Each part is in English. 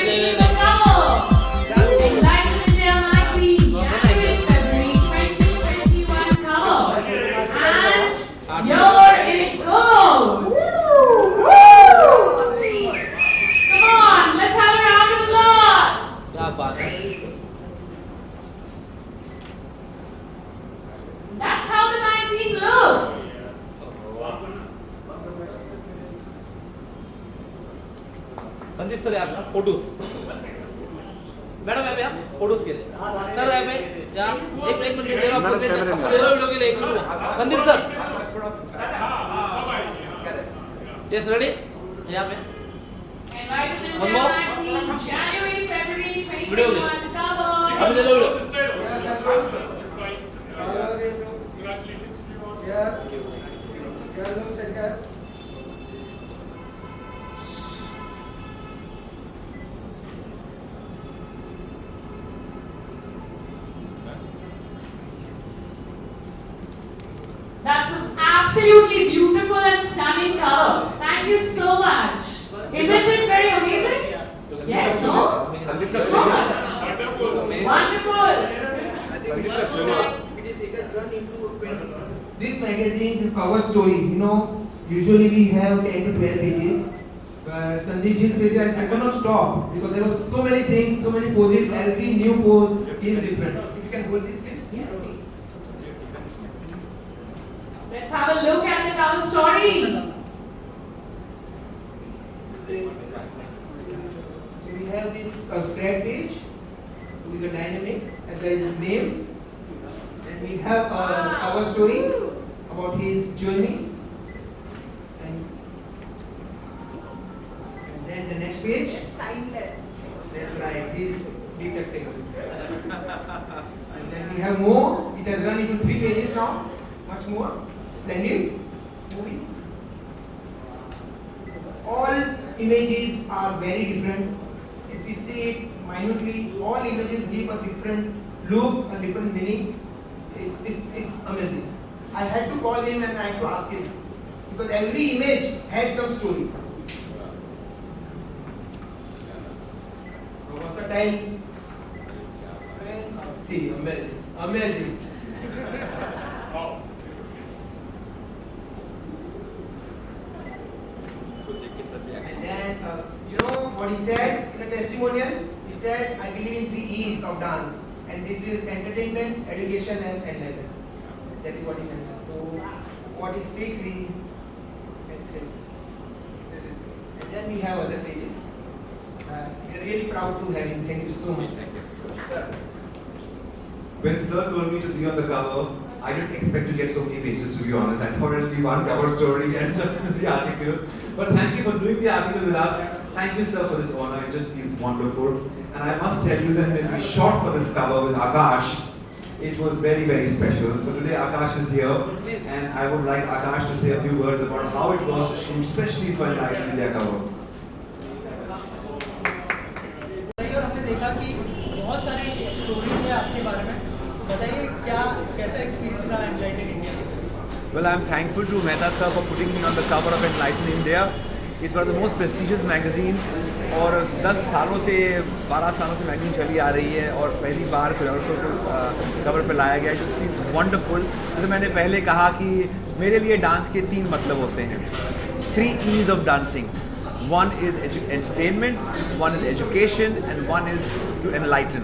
2021 cover. Enlighten India magazine, January, February 2021 cover. And here it goes. Come on, let's have a round of applause. क्या बात है That's how the magazine looks. Sandeep sir यहाँ पे photos madam यहाँ पे आप photos के लिए सर यहाँ पे यहाँ एक मिनट दे रहा हूँ वीडियो के लिए एक minute Sandeep sir yes ready यहाँ पे Enlighten One India more. magazine, January, February Video. 2021 cover. अभी ले लो video That's an absolutely beautiful and stunning cover. Thank you so much. Isn't it very amazing? Yes, no? Come on. Wonderful. It has run into 20. This magazine is cover story. Usually we have 10 to 12 pages. Sandeep ji's page I cannot stop because there were so many things, so many poses. Every new pose is different. If you can hold this, please. Yes, please. Let's have a look at the cover story. So we have this spread page, which is a dynamic, as I named. And we have a cover story about his journey. And then the next page. Timeless. That's right, he's detectable. And then we have more. It has run into 3 pages now. Much more. Splendid movie. All images are very different. If we see it minutely, all images give a different look, a different meaning. It's amazing. I had to call him and I had to ask him because every image had some story. Versatile. See, amazing. And then, what he said in the testimonial? He said, I believe in 3 E's of dance. And this is entertainment, education and enlightenment. That is what he mentioned. So, what he speaks, he... And then we have other pages. We are really proud to have him. Thank you so much. When Sir told me to be on the cover, I didn't expect to get so many pages, to be honest. I thought it would be one cover story and just the article. But thank you for doing the article with us. Thank you, sir, for this honor. It just feels wonderful. And I must tell you that when we shot for this cover with Akash, it was very, very special. So today Akash is here, and I would like Akash to say a few words about how it was to shoot, especially for Enlighten India cover. और हमने देखा कि बहुत सारी stories है आपके बारे में बताइए कैसा एक्सपीरियंस रहा enlighten India Well, I'm thankful to Mehta sir for putting me on the cover of Enlighten India. It's one of the most prestigious magazines और 10 सालों से 12 सालों से मैगजीन चली आ रही है और पहली बार कोरियोग्राफर को कवर पे लाया गया. It just feels wonderful. जैसे मैंने पहले कहा कि मेरे लिए डांस के 3 मतलब होते हैं. 3 E's of dancing. One is entertainment, one is education and one is to enlighten.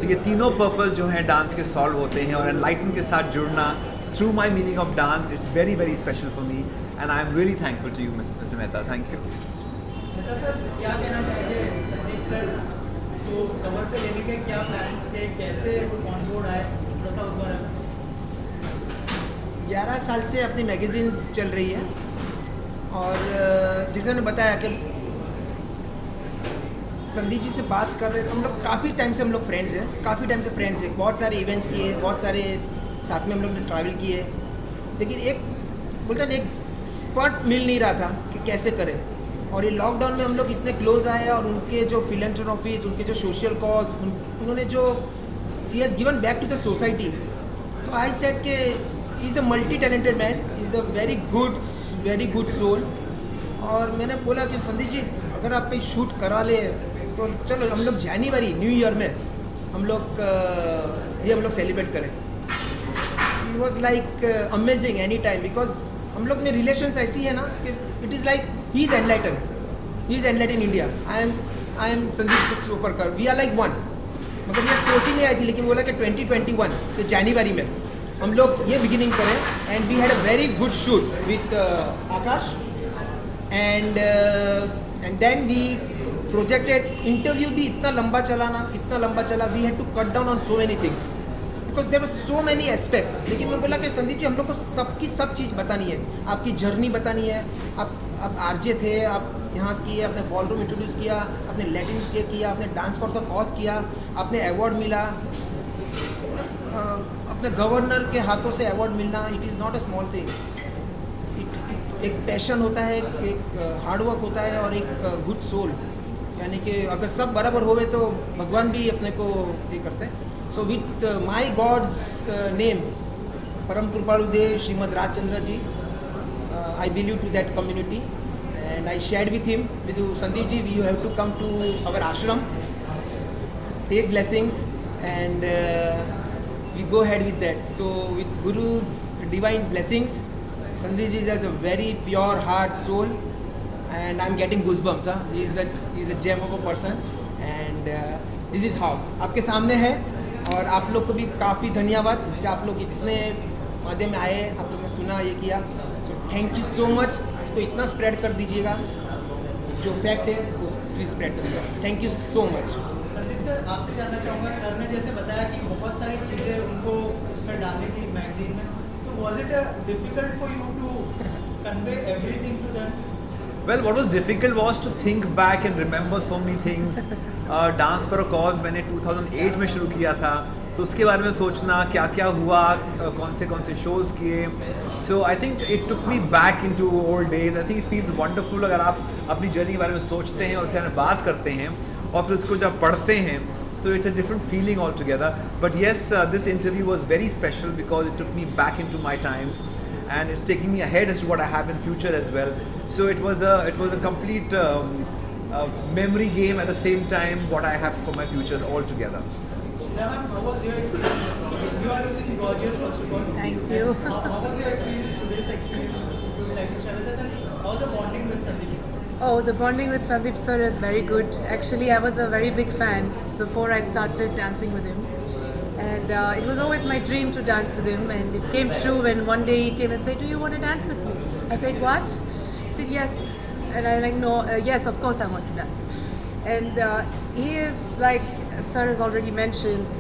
So ये तीनों पर्पस जो हैं डांस के सॉल्व होते हैं और enlighten के साथ जुड़ना through my meaning of dance, it's very, very special for me and I am really thankful to you, Mr. Mehta. Thank you. Mehta sir क्या कहना चाहेंगे संदीप सर तो कवर पे लेने के क्या प्लान्स थे कैसे ऑन बोर्ड आए थोड़ा सा उस बारे में 11 साल से अपनी मैगजीन्स चल रही है और जिसे ने बताया कि संदीप जी से बात कर रहे थे. हम लोग काफ़ी टाइम से हम लोग फ्रेंड्स हैं. बहुत सारे इवेंट्स किए, बहुत सारे साथ में हम लोग ने ट्रैवल किए, लेकिन एक स्पॉट मिल नहीं रहा था कि कैसे करें. और ये लॉकडाउन में हम लोग इतने क्लोज आए और उनके जो फिलैंथ्रोपीज, उनके जो सोशल कॉज, उन्होंने जो she has given back to the society. तो आई सेड के is a multi talented man, is a very good soul. और मैंने बोला कि संदीप जी अगर आप कहीं शूट करा ले तो चलो हम लोग जनवरी न्यू ईयर में हम लोग ये हम लोग सेलिब्रेट करें. It was like amazing any time because हम लोग में रिलेशंस ऐसी है ना कि it is like he is enlighten India. I am Sandeep Soparkar. We are like one. मगर ये सोच ही नहीं आई थी, लेकिन बोला कि 2021 के जनवरी में हम लोग ये बिगिनिंग करें. And we had a very good shoot with Aakash. And then we projected. Interview भी इतना लंबा चला. We had to cut down on so many things because there were so many aspects. लेकिन मैं बोला कि संदीप जी हम लोग को सबकी सब चीज़ बतानी है. आपकी जर्नी बतानी है. आप आरजे थे, आप यहाँ किए, आपने बॉल रूम इंट्रोड्यूस किया, आपने लैटिन किया, आपने डांस फॉर द कॉज किया, आपने अवार्ड मिला. अपने गवर्नर के हाथों से अवार्ड मिलना it is not a small thing. एक पैशन होता है, एक हार्डवर्क होता है और एक गुड सोल. यानी कि अगर सब बराबर होवे तो भगवान भी अपने को ये करते हैं. So with my God's name Param Kripalu Dev Shrimad Rajchandra ji, I believe to that community and I shared with him, with you, Sandeep ji, you have to come to our ashram, take blessings, and we go ahead with that. So with Guru's divine blessings, Sandeep ji has a very pure heart, soul, and I'm getting goosebumps. He's a gem of a person, and this is how. आपके सामने है. और आप लोग को भी काफ़ी धन्यवाद कि आप लोग इतने माध्यम में आए, आप लोग ने सुना, ये किया. So thank you so much. इसको इतना स्प्रेड कर दीजिएगा. जो फैक्ट है वो प्लीज स्प्रेड कर दीजिएगा. Thank you so much. Sandeep sir, आपसे जानना चाहूँगा, सर ने जैसे बताया कि बहुत सारी चीज़ें उनको उसमें डालनी थी मैगजीन में, तो was it difficult for you to convey everything to them? Well, what was difficult was to think back and remember so many things. Dance for a Cause मैंने 2008 में शुरू किया था, तो उसके बारे में सोचना क्या क्या हुआ, कौन से शोज़ किए. So I think it took me back in to old days. I think it feels wonderful अगर आप अपनी जर्नी के बारे में सोचते हैं और उसके बारे में बात करते हैं और फिर उसको जब पढ़ते हैं. So it's a different feeling altogether. But yes, this interview was very special because it took me back into my times, and it's taking me ahead as to what I have in future as well. So it was a complete memory game at the same time what I have for my future altogether. Now, ma'am, how was your experience? You are looking gorgeous, first of all. Thank you. How was your experience, today's experience? Would you like to share with us? And how's the bonding with Sandeep sir? Oh, the bonding with Sandeep sir is very good. Actually, I was a very big fan before I started dancing with him. And it was always my dream to dance with him. And it came true when one day he came and said, "Do you want to dance with me?" I said, "What?" He said, "Yes." And I like, "No, yes, of course I want to dance." And he is like, sir has already mentioned,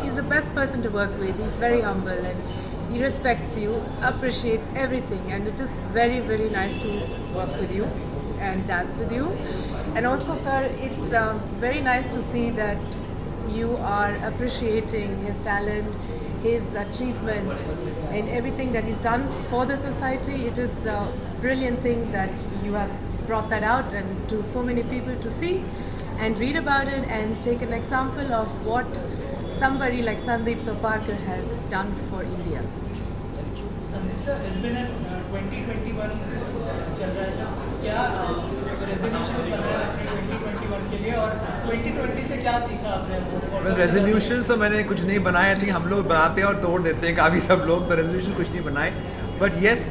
he's the best person to work with. He's very humble and he respects you, appreciates everything. And it is very, very nice to work with you and dance with you. And also, sir, it's very nice to see that you are appreciating his talent, his achievements, and everything that he's done for the society. It is a brilliant thing that you have brought that out and to so many people to see and read about it and take an example of what somebody like Sandeep Soparkar has done for India. Sandeep sir, it's been 2021 चल रहा है sir. क्या resolutions बनाया आपने 2021 के लिए और 2020 से क्या सीखा आपने? रेजोल्यूशन तो मैंने कुछ नहीं बनाए थे. हम लोग बनाते हैं और तोड़ देते हैं काफ़ी सब लोग, तो रेजोल्यूशन कुछ नहीं बनाए. बट येस,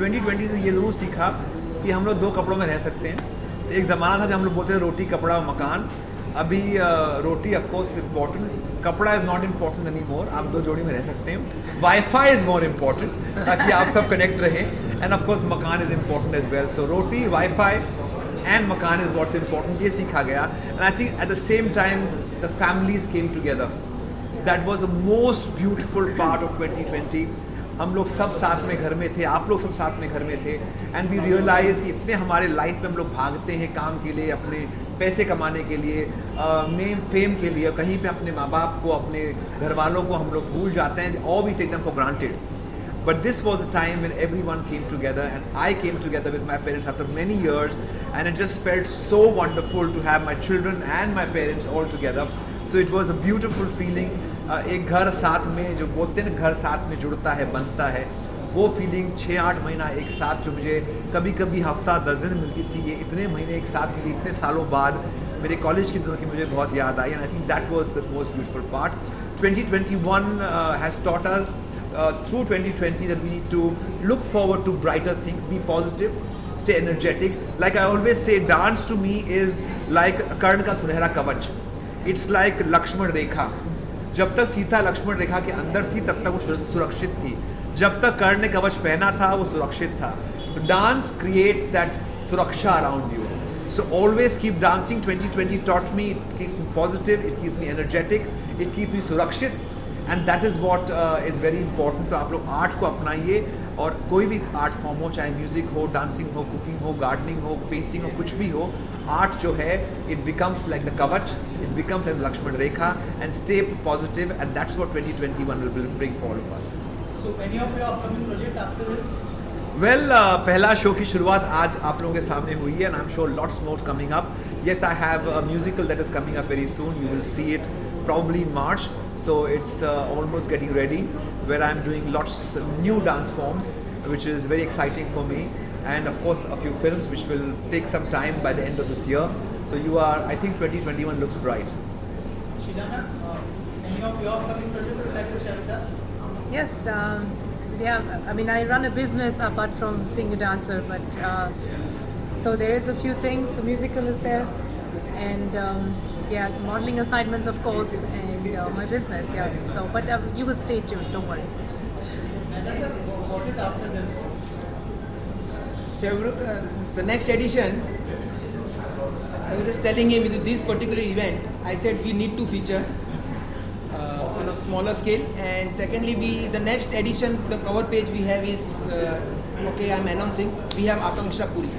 2020 से ये ज़रूर सीखा कि हम लोग दो कपड़ों में रह सकते हैं. एक ज़माना था जब हम लोग बोलते थे रोटी कपड़ा मकान. अभी रोटी ऑफकोर्स इम्पॉर्टेंट, कपड़ा is not important any more. आप दो जोड़ी में रह सकते हैं. वाईफाई इज़ मोर इम्पॉर्टेंट ताकि आप सब कनेक्ट रहें. And of course makan is important as well. So roti, wifi and Makan is what's important. ये सीखा गया. And I think at the same time the families came together. That was the most beautiful part of 2020. हम लोग सब साथ में घर में थे, आप लोग सब साथ में घर में थे. And we realized कि इतने हमारे लाइफ में हम लोग भागते हैं काम के लिए, अपने पैसे कमाने के लिए, नेम फेम के लिए, कहीं पे अपने माँ बाप को, अपने घर वालों को हम लोग भूल जाते हैं, or we take them for granted. But this was a time when everyone came together, and I came together with my parents after many years, and it just felt so wonderful to have my children and my parents all together. So it was a beautiful feeling. एक घर साथ में, जो बोलते हैं ना घर साथ में जुड़ता है, बनता है, वो फीलिंग 6-8 महीना एक साथ जो मुझे कभी कभी हफ्ता 10 दिन मिलती थी, ये इतने महीने एक साथ मिली इतने सालों बाद. मेरे कॉलेज के दिनों की मुझे बहुत याद आई, and I think that was the most beautiful part. 2021 has taught us through 2020 that we need to look forward to brighter things, be positive, stay energetic. Like I always say, dance to me is like कर्ण का सुनहरा कवच. It's like Lakshman रेखा. जब तक सीता लक्ष्मण रेखा के अंदर थी तब तक वो सुरक्षित थी. जब तक कर्ण ने कवच पहना था वो सुरक्षित था. Dance creates that suraksha around you. So always keep dancing. 2020 taught me, it keeps me positive, it keeps me energetic, it keeps me surakshit, and that is what is very important. तो आप लोग art को अपनाइए, और कोई भी art form हो, चाहे music हो, डांसिंग हो, कुकिंग हो, गार्डनिंग हो, पेंटिंग हो, कुछ भी हो, आर्ट जो है it becomes like the kavach, it becomes like the Lakshman Rekha, and stay positive, and that's what 2021 will bring for all of us. So any of your upcoming project after this? Well पहला show की शुरुआत आज आप लोगों के सामने हुई है, and I am sure lots more coming up. Yes, I have a musical that is coming up very soon. You will see it probably in March, so it's almost getting ready, where I'm doing lots of new dance forms, which is very exciting for me, and of course a few films which will take some time by the end of this year. So I think 2021 looks bright. Sheila ma'am, any of your upcoming project would you like to share with us? Yes, yeah, I mean, I run a business apart from being a dancer, but so there is a few things. The musical is there, and yeah, some modeling assignments, of course, and my business, yeah. So, but you will stay tuned, don't worry. Mehta sir, what is after this? The next edition, I was just telling him with this particular event, I said we need to feature on a smaller scale, and secondly, the next edition, the cover page we have is, okay, I'm announcing, we have Akanksha Puri.